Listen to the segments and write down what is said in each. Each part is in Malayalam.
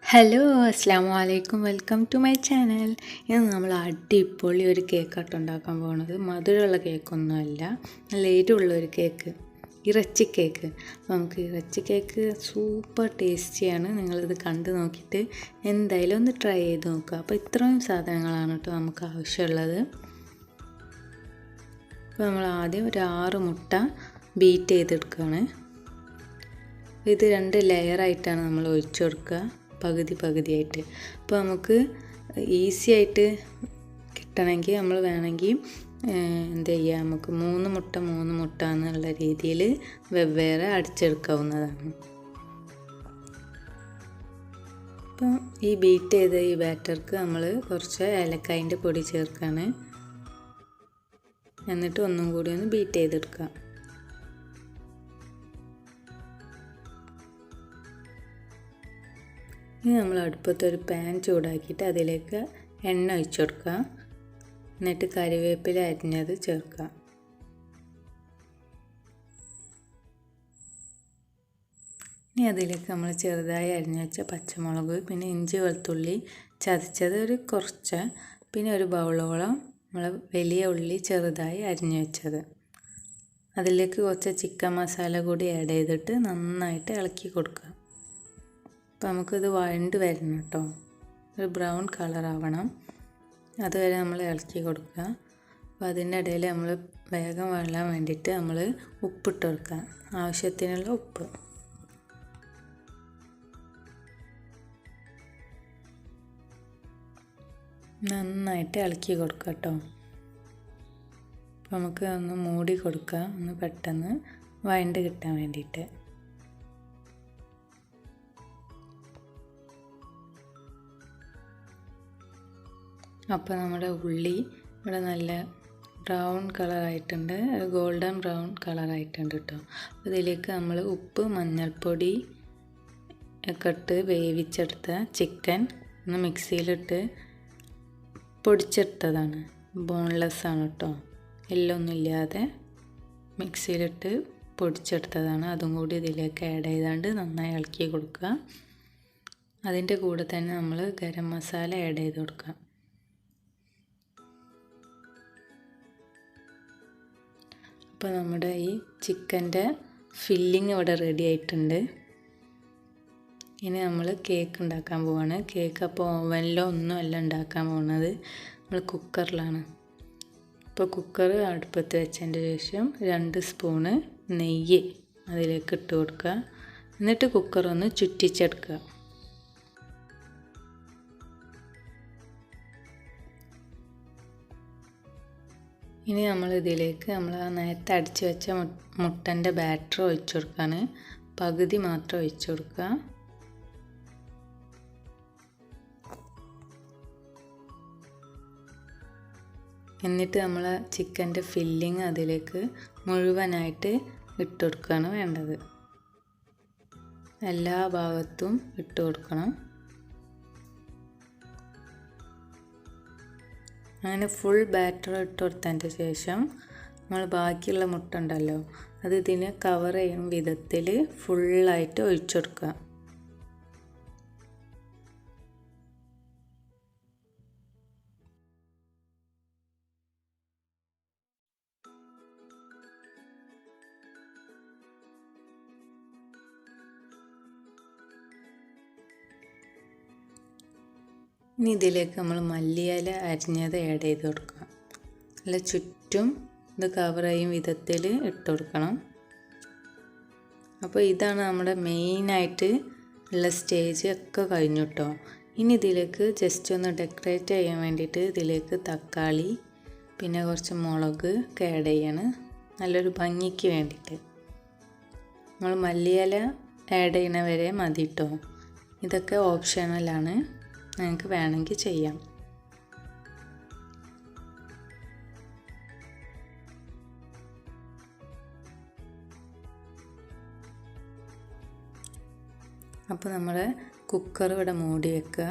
ഹലോ അസ്സാമു അലൈക്കും, വെൽക്കം ടു മൈ ചാനൽ. ഇന്ന് നമ്മൾ അടിപൊളി ഒരു കേക്കാട്ട് ഉണ്ടാക്കാൻ പോകുന്നത്. മധുരമുള്ള കേക്കൊന്നുമല്ല, നല്ല എരിവുള്ള ഒരു കേക്ക്, ഇറച്ചി കേക്ക്. അപ്പോൾ നമുക്ക് ഇറച്ചി കേക്ക് സൂപ്പർ ടേസ്റ്റിയാണ്. നിങ്ങളിത് കണ്ടു നോക്കിയിട്ട് എന്തായാലും ഒന്ന് ട്രൈ ചെയ്ത് നോക്കുക. അപ്പോൾ ഇത്രയും സാധനങ്ങളാണ് കേട്ടോ നമുക്ക് ആവശ്യമുള്ളത്. അപ്പോൾ നമ്മൾ ആദ്യം ഒരു 6 മുട്ട ബീറ്റ് ചെയ്തെടുക്കുകയാണ്. ഇത് 2 ലെയറായിട്ടാണ് നമ്മൾ ഒഴിച്ചു കൊടുക്കുക, പകുതിയായിട്ട്. അപ്പോൾ നമുക്ക് ഈസി ആയിട്ട് കിട്ടണമെങ്കിൽ നമ്മൾ വേണമെങ്കിൽ എന്ത് ചെയ്യുക, നമുക്ക് 3 മുട്ട എന്നുള്ള രീതിയിൽ വെവ്വേറെ അടിച്ചെടുക്കാവുന്നതാണ്. അപ്പം ഈ ബീറ്റ് ചെയ്ത ഈ ബാറ്റർക്ക് നമ്മൾ കുറച്ച് ഏലക്കായിൻ്റെ പൊടി ചേർക്കുകയാണ്. എന്നിട്ട് ഒന്നും കൂടി ഒന്ന് ബീറ്റ് ചെയ്തെടുക്കാം. ഇനി നമ്മൾ അടുപ്പത്തൊരു പാൻ ചൂടാക്കിയിട്ട് അതിലേക്ക് എണ്ണ ഒഴിച്ചു കൊടുക്കുക. എന്നിട്ട് കറിവേപ്പില അരിഞ്ഞത് ചേർക്കുക. ഇനി അതിലേക്ക് നമ്മൾ ചെറുതായി അരിഞ്ഞു വെച്ച പച്ചമുളക്, പിന്നെ ഇഞ്ചി വെളുത്തുള്ളി ചതച്ചത് കുറച്ച്, പിന്നെ ഒരു ബൗളോളം നമ്മൾ വലിയ ഉള്ളി ചെറുതായി അരിഞ്ഞു വെച്ചത്, അതിലേക്ക് കുറച്ച് ചിക്കൻ മസാല കൂടി ആഡ് ചെയ്തിട്ട് നന്നായിട്ട് ഇളക്കി കൊടുക്കുക. അപ്പോൾ നമുക്കിത് വഴണ്ട് വരണം കേട്ടോ, ഒരു ബ്രൗൺ കളറാവണം, അതുവരെ നമ്മൾ ഇളക്കി കൊടുക്കുക. അപ്പോൾ അതിൻ്റെ ഇടയിൽ നമ്മൾ വേഗം വെള്ളാൻ വേണ്ടിയിട്ട് നമ്മൾ ഉപ്പിട്ട് കൊടുക്കുക, ആവശ്യത്തിനുള്ള ഉപ്പ്. നന്നായിട്ട് ഇളക്കി കൊടുക്കുക കേട്ടോ. അപ്പോൾ നമുക്ക് ഒന്ന് മൂടി കൊടുക്കുക, ഒന്ന് പെട്ടെന്ന് വഴണ്ട് കിട്ടാൻ വേണ്ടിയിട്ട്. അപ്പോൾ നമ്മുടെ ഉള്ളി ഇവിടെ നല്ല ബ്രൗൺ കളറായിട്ടുണ്ട്, ഗോൾഡൻ ബ്രൗൺ കളറായിട്ടുണ്ട് കേട്ടോ. അപ്പോൾ ഇതിലേക്ക് നമ്മൾ ഉപ്പ്, മഞ്ഞൾപ്പൊടി ഒക്കെ ഇട്ട് വേവിച്ചെടുത്ത ചിക്കൻ ഒന്ന് മിക്സിയിലിട്ട് പൊടിച്ചെടുത്തതാണ്, ബോൺലെസ് ആണ് കേട്ടോ, എല്ലൊന്നും ഇല്ലാതെ മിക്സിയിലിട്ട് പൊടിച്ചെടുത്തതാണ്. അതും കൂടി ഇതിലേക്ക് ആഡ് ചെയ്താണ്ട് നന്നായി ഇളക്കി കൊടുക്കുക. അതിൻ്റെ കൂടെ തന്നെ നമ്മൾ ഗരം മസാല ആഡ് ചെയ്ത് കൊടുക്കുക. അപ്പോൾ നമ്മുടെ ഈ ചിക്കൻ്റെ ഫില്ലിങ് ഇവിടെ റെഡി ആയിട്ടുണ്ട്. ഇനി നമ്മൾ കേക്ക് ഉണ്ടാക്കാൻ പോവാണ്. കേക്ക് അപ്പോൾ ഓവനിലോ ഒന്നുമല്ല ഉണ്ടാക്കാൻ പോകുന്നത്, നമ്മൾ കുക്കറിലാണ്. ഇപ്പോൾ കുക്കർ അടുപ്പത്ത് വെച്ചതിൻ്റെ ശേഷം 2 സ്പൂണ് നെയ്യ് അതിലേക്ക് ഇട്ട് കൊടുക്കുക. എന്നിട്ട് കുക്കർ ഒന്ന് ചുറ്റിച്ചെടുക്കുക. ഇനി നമ്മൾ ഇതിലേക്ക് നമ്മൾ നേരത്തെ അടിച്ച് വെച്ച മുട്ടൻ്റെ ബാറ്റർ ഒഴിച്ചു കൊടുക്കുകയാണ്. പകുതി മാത്രം ഒഴിച്ചു കൊടുക്കുക. എന്നിട്ട് നമ്മൾ ചിക്കൻ്റെ ഫില്ലിങ് അതിലേക്ക് മുഴുവനായിട്ട് ഇട്ട് കൊടുക്കുകയാണ് വേണ്ടത്. എല്ലാ ഭാഗത്തും ഇട്ട് കൊടുക്കണം. അങ്ങനെ ഫുൾ ബാറ്റർ ഇട്ട് കൊടുത്തതിൻ്റെ ശേഷം നമ്മൾ ബാക്കിയുള്ള മുട്ട ഉണ്ടല്ലോ, അത് ഇതിനെ കവർ ചെയ്യും വിധത്തിൽ ഫുള്ളായിട്ട് ഒഴിച്ചു കൊടുക്കുക. ഇനി ഇതിലേക്ക് നമ്മൾ മല്ലിയില അരിഞ്ഞത് ആഡ് ചെയ്ത് കൊടുക്കുക. നല്ല ചുറ്റും ഇത് കവർ ചെയ്യും വിധത്തിൽ ഇട്ട് കൊടുക്കണം. അപ്പോൾ ഇതാണ് നമ്മുടെ മെയിനായിട്ട് ഉള്ള സ്റ്റേജ് ഒക്കെ കഴിഞ്ഞു കേട്ടോ. ഇനി ഇതിലേക്ക് ജസ്റ്റ് ഒന്ന് ഡെക്കറേറ്റ് ചെയ്യാൻ വേണ്ടിയിട്ട് ഇതിലേക്ക് തക്കാളി, പിന്നെ കുറച്ച് മുളക് ഒക്കെ ആഡ് ചെയ്യാണ്, നല്ലൊരു ഭംഗിക്ക് വേണ്ടിയിട്ട്. നമ്മൾ മല്ലിയില ആഡ് ചെയ്യണ വരെ മതി കേട്ടോ, ഇതൊക്കെ ഓപ്ഷണലാണ്, നിങ്ങൾക്ക് വേണമെങ്കിൽ ചെയ്യാം. അപ്പോൾ നമ്മുടെ കുക്കർ ഇവിടെ മൂടി വെക്കുക.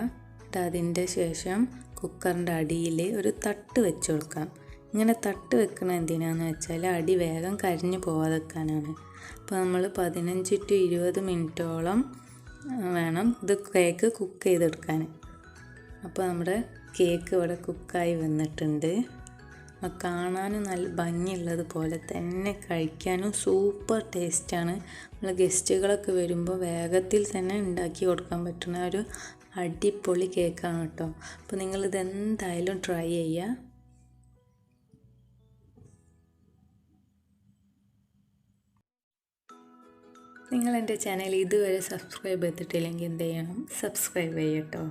അതിൻ്റെ ശേഷം കുക്കറിൻ്റെ അടിയിൽ ഒരു തട്ട് വെച്ച് കൊടുക്കാം. ഇങ്ങനെ തട്ട് വെക്കണത് എന്തിനാന്ന് വെച്ചാൽ അടി വേഗം കരിഞ്ഞു പോവാതെ വെക്കാനാണ്. അപ്പോൾ നമ്മൾ 15 to 20 മിനിറ്റോളം വേണം ഇത് കേക്ക് കുക്ക് ചെയ്തെടുക്കാൻ. അപ്പോൾ നമ്മുടെ കേക്ക് ഇവിടെ കുക്കായി വന്നിട്ടുണ്ട്. കാണാനും നല്ല ഭംഗിയുള്ളത് പോലെ തന്നെ കഴിക്കാനും സൂപ്പർ ടേസ്റ്റാണ്. നമ്മൾ ഗസ്റ്റുകളൊക്കെ വരുമ്പോൾ വേഗത്തിൽ തന്നെ ഉണ്ടാക്കി കൊടുക്കാൻ പറ്റുന്ന ഒരു അടിപൊളി കേക്കാണ് കേട്ടോ. അപ്പോൾ നിങ്ങളിത് എന്തായാലും ട്രൈ ചെയ്യുക. നിങ്ങൾ എൻ്റെ ചാനൽ ഇതുവരെ സബ്സ്ക്രൈബ് ചെയ്തിട്ടില്ലെങ്കിൽ എന്ത് ചെയ്യണം? സബ്സ്ക്രൈബ് ചെയ്യട്ടോ.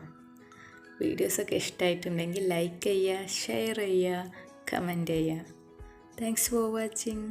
വീഡിയോസൊക്കെ ഇഷ്ടമായിട്ടുണ്ടെങ്കിൽ ലൈക്ക് ചെയ്യുക, ഷെയർ ചെയ്യുക, കമൻറ്റ് ചെയ്യുക. Thanks for watching.